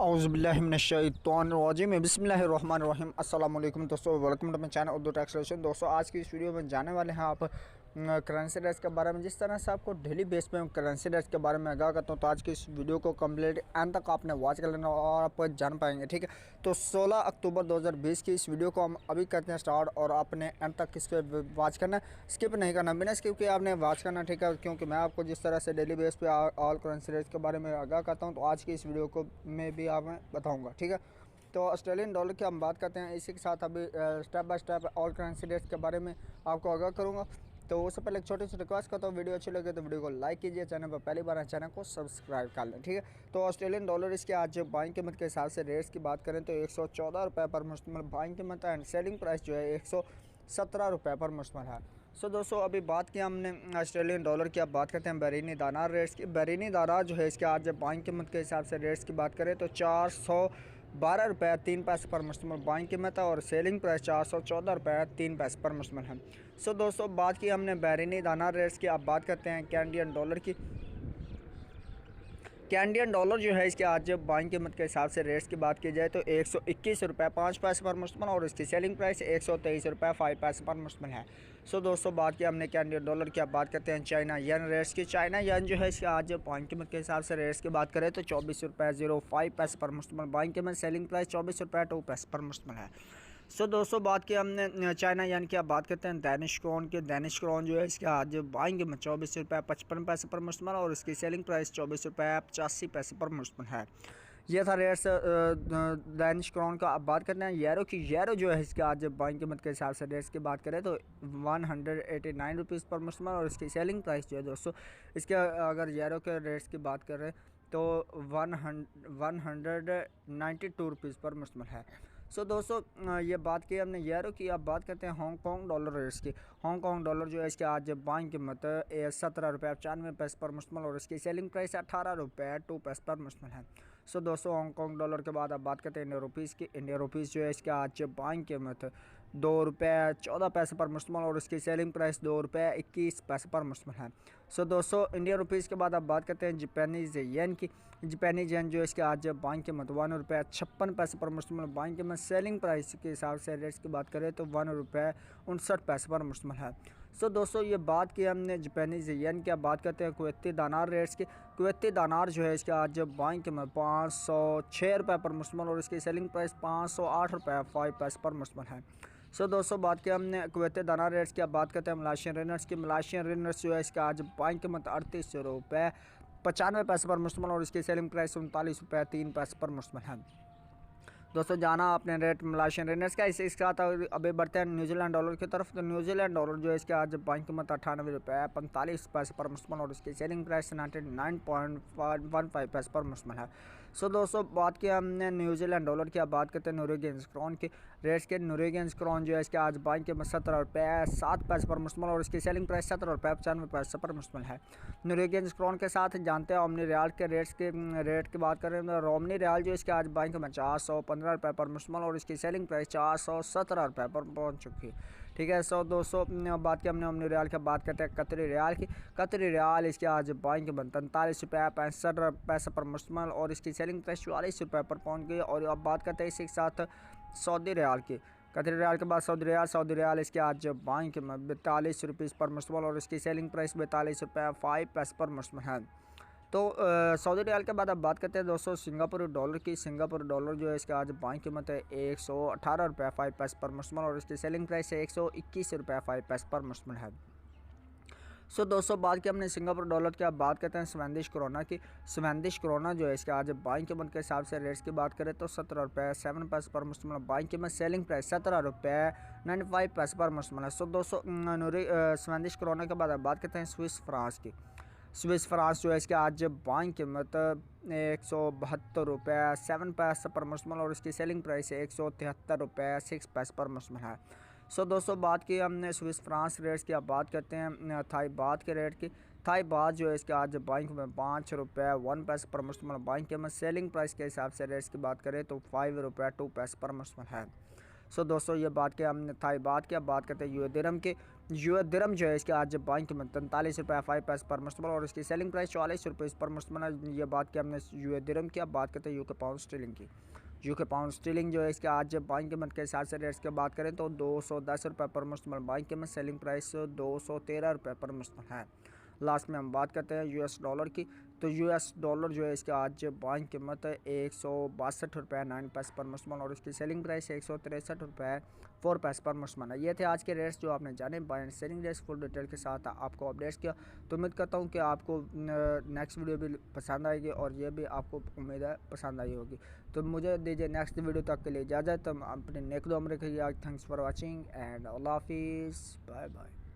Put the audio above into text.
औज़ुबिल्लाहिमिनश्शैतानिर्रजीम बिस्मिल्लाहिर्रहमानिर्रहीम अस्सलाम वालेकुम दोस्तों, welcome to my channel Urdu translation. दोस्तों, आज की इस वीडियो में जानने वाले हैं आप करेंसी रेट्स के बारे में। जिस तरह से आपको डेली बेस पे करेंसी रेट्स के बारे में आगाह करता हूँ, तो आज की इस वीडियो को कंप्लीट एंड तक आपने वॉच कर लेना और आप जान पाएंगे। ठीक है, तो 16 अक्टूबर 2020 की इस वीडियो को हम अभी करते हैं स्टार्ट, और आपने एंड तक इसके वॉच करना, स्किप नहीं करना, बिना स्किप के आपने वॉच करना। ठीक है, क्योंकि मैं आपको जिस तरह से डेली बेस पे ऑल करेंसी रेट्स के बारे में आगाह करता हूँ, तो आज की इस वीडियो को मैं भी आप बताऊँगा। ठीक है, तो ऑस्ट्रेलियन डॉलर की हम बात करते हैं, इसी के साथ अभी step by step all currency rates के बारे में आपको आगाह करूँगा। तो उससे पहले एक छोटी सी रिक्वेस्ट करता हूँ, वीडियो अच्छी लगे तो वीडियो को लाइक कीजिए, चैनल पर पहली बार है चैनल को सब्सक्राइब कर लें। ठीक है, तो ऑस्ट्रेलियन डॉलर इसके आज बाइंग कीमत के हिसाब से रेट्स की बात करें तो 114 रुपये पर मुश्तमिल बाइंग कीमत है, एंड सेलिंग प्राइस जो है 117 रुपये पर मुश्तमिल है। सो दोस्तों, अभी बात की हमने ऑस्ट्रेलियन डॉलर की, अब बात करते हैं बहरीनी दानार रेट्स की। बहरीनी दानार जो है इसके आज बाइंग कीमत के हिसाब से रेट्स की बात करें तो 412 रुपये 3 पैसे पर मुश्तमिल बाइंग कीमत है, और सेलिंग प्राइस 414 रुपये 3 पैसे पर मुश्तमिल है। सो दोस्तों, बात की हमने बहरीनी दानार रेट्स की, अब बात करते हैं कैनेडियन डॉलर की। कैनेडियन डॉलर जो है इसके आज बाइंग कीमत के हिसाब से रेट्स की बात की जाए तो 121 रुपये 5 पैसे पर मुश्तमिल, और इसकी सेलिंग प्राइस 123 रुपये 5 पैसे पर मुश्तमिल है। सो दोस्तों, बात की हमने कैनेडियन डॉलर की, अब बात करते हैं चाइना येन रेट्स की। चाइना येन जो है इसके आज बाइंग कीमत के हिसाब से रेट्स की बात करें तो 24 रुपये 05 पैसे पर मुश्तमिल बाइंग कीमत, सेलिंग प्राइस 24 रुपये 2 पैसे पर मुश्तमिल है। सो दोस्तों, बात की हमने चाइना यानी कि अब बात करते हैं दैनिश क्रोन के। दैनिश क्रोन जो है इसके आज बाइंग में 24 रुपये 55 पैसे पर मुश्तमिल, और इसकी सेलिंग प्राइस 24 रुपये 85 पैसे पर मुश्तमिल है। यह था रेट्स दैनिश क्रोन का। अब बात करते हैं यूरो की। यूरो जो है इसके आज बाइंग कीमत के हिसाब से रेट्स की बात करें तो 189 रुपीज़ पर मुश्तमिल, और इसकी सेलिंग प्राइस जो है दोस्तों इसके अगर यूरो के रेट्स की बात करें तो 192 रुपीज़ पर मुश्तमिल है। सो दोस्तों, ये बात की हमने यूरो की, अब बात करते हैं हांगकॉन्ग डॉलर रेट्स की। हांगकॉन्ग डॉलर जो है इसके आज बाइंग कीमत 17 रुपये 95 पैसे पर मुश्तमिल, और इसकी सेलिंग प्राइस 18 रुपये 2 पैसे पर मुश्तमिल है। सो दोस्तों, हांगकॉन्ग डॉलर के बाद अब बात करते हैं इंडियन रुपीज़ की। इंडियन रुपीज़ जो है इसके आज बाइंग कीमत 2 रुपये 14 पैसे पर मुश्तमिल, और इसकी सेलिंग प्राइस 2 रुपये 21 पैसे पर मुश्तमिल है। सो दोस्तों, इंडियन रुपीज़ के बाद अब बात करते हैं जापानीज़ येन की। जापानीज़ येन जो है इसके आज बाइंग कीमत 1 रुपये 56 पैसे पर मुश्तमिल बाइंग कीमत, सेलिंग प्राइस के हिसाब से रेट्स की बात करें तो 1 रुपये 59 पैसे पर मुश्तमिल है। सो दोस्तों, ये बात की हमने जापानीज़ येन की। अब बात करते हैं कुवैती दानार रेट्स की। कुवैती दानार जो है इसके आज बाइंग कीमत 506 रुपये पर मुश्तमिल, और इसकी सेलिंग प्राइस 508 रुपये 5 पैसे पर मुश्तमिल है। सो दोस्तों, बात की हमने कुवैती दानार रेट्स की। अब बात करते हैं मलेशियन रिनर्स की। मलेशियन रिनर्स जो है इसका आज बाइंग कीमत 38 रुपये 95 पैसे पर मुश्तमिल, और इसकी सेलिंग प्राइस 39 रुपये 3 पैसे पर मुश्तमिल है। दोस्तों, जाना आपने रेट मलेशियन रिनर्स का। इसके साथ अभी बढ़ते हैं न्यूजीलैंड डॉलर की तरफ। तो न्यूजीलैंड डॉलर जो है इसके आज बाइंग कीमत 98 रुपये 45 पैसे पर मुश्तमिल, और इसकी सेलिंग प्राइस 99.15 पैसे पर मुश्तमिल है। सो दोस्तों, बात की हमने न्यूजीलैंड डॉलर की। अब बात करते हैं नॉर्वेजियन क्रोन की रेट्स के। नॉर्वेजियन क्रोन जो है इसके आज बाइंग कीमत 17 रुपये 7 पैसे पर मुश्तमिल, और इसकी सेलिंग प्राइस 17 रुपये 95 पैसे पर मुश्तमिल है। नॉर्वेजियन क्रोन के साथ जानते हैं ओमनी रियाल के रेट की बात करें तो रोमनी रियाल जो इसके आज बाइंग कीमत 415 रुपये पर मुश्तमिल, और इसकी सेलिंग प्राइस 417 रुपये पर पहुंच चुकी है। ठीक है, सो दोस्तों, बात की हमने ओमनी रियाल की। बात करते हैं कतरी रियाल की। कतरी रियाल इसके आज बाइंग कीमत 43 रुपये 65 पैसे पर मुश्तमिल, और इसकी सेलिंग प्राइस 44 रुपये पर पहुंच गई। और अब बात करते हैं इसी के साथ सऊदी रियाल की। कतरी रियाल के बाद सऊदी रियाल इसके आज बाइंग कीमत 42 रुपीज़ पर मुश्तमिल, और इसकी सेलिंग प्राइस 42 रुपये 5 पैसे पर मुश्तमिल है। तो सऊदी रियाल के बाद अब बात करते हैं दोस्तों सिंगापुर डॉलर की। सिंगापुर डॉलर जो है इसका आज बाइंग कीमत है 118 रुपये 5 पैसे पर मुश्तमिल, और इसकी सेलिंग प्राइस है 121 रुपये 5 पैसे पर मुश्तमिल है। सो दोस्तों, बात की हमने सिंगापुर डॉलर की। अब बात करते हैं स्वेडिश क्रोना की। स्वेडिश क्रोना जो है इसके आज बाइंग कीमत के हिसाब से रेट्स की बात करें तो 17 रुपये 7 पैसे पर मुश्तमिल बाइंग कीमत, सेलिंग प्राइस 17 रुपये 95 पैसे पर मुश्तमिल है। सो दोस्तों, स्वेडिश क्रोना के बाद अब बात करते हैं स्विस फ्रांस की। स्विस फ्रांस जो है इसके आज बाइंग कीमत 172 रुपये 7 पैसे पर मुश्तमिल, और इसकी सेलिंग प्राइस है 173 रुपये 6 पैसे पर मुश्तमिल है। सो दोस्तों, बात की हमने स्विस फ्रांस रेट्स की। अब बात करते हैं थाई बात के रेट की। थाई बात जो है इसके आज बाइंग में 5 रुपये 1 पैसे पर मुश्तमिल बाइंग कीमत, सेलिंग प्राइस के हिसाब से रेट्स की बात करें तो 5 रुपये 2 पैसे पर मुश्तमिल है। सो दोस्तों ये बात किया हमने थाई बात किया, बात करते हैं यूए दिरहम के। यूए दिरहम जो है इसके आज बाइंग कीमत 43 रुपये 5 पैसे पर मुश्तमल और इसकी सेलिंग प्राइस 44 रुपये पर मुश्तमल। ये बात की हमने यूए दिरहम की। अब बात करते हैं यूके पाउंड स्टर्लिंग की। यूके पाउंड स्टर्लिंग जो है इसके आज बाइंग कीमत के हिसाब से रेट्स की बात करें तो 210 रुपये पर मुश्तमल बाइंग कीमत, सेलिंग प्राइस 213 रुपये पर मुश्तमल है। लास्ट में हम बात करते हैं यूएस डॉलर की। तो यूएस डॉलर जो है इसके आज बाइंग कीमत 162 रुपये 9 पैसे पर मुश्तमल और इसकी सेलिंग प्राइस 163 रुपये 4 पैसे पर मुश्तमल है। ये थे आज के रेट्स जो आपने जाने, buy and selling rates full detail के साथ आपको अपडेट्स किया। तो उम्मीद करता हूँ कि आपको नेक्स्ट वीडियो भी पसंद आएगी और ये भी आपको उम्मीद है पसंद आई होगी। तो मुझे दीजिए नेक्स्ट वीडियो तक के लिए इजाज़त। अपने नेक दुआ में रखिएगा। थैंक्स फॉर वॉचिंग एंड अल्लाह हाफिज़, बाय बाय।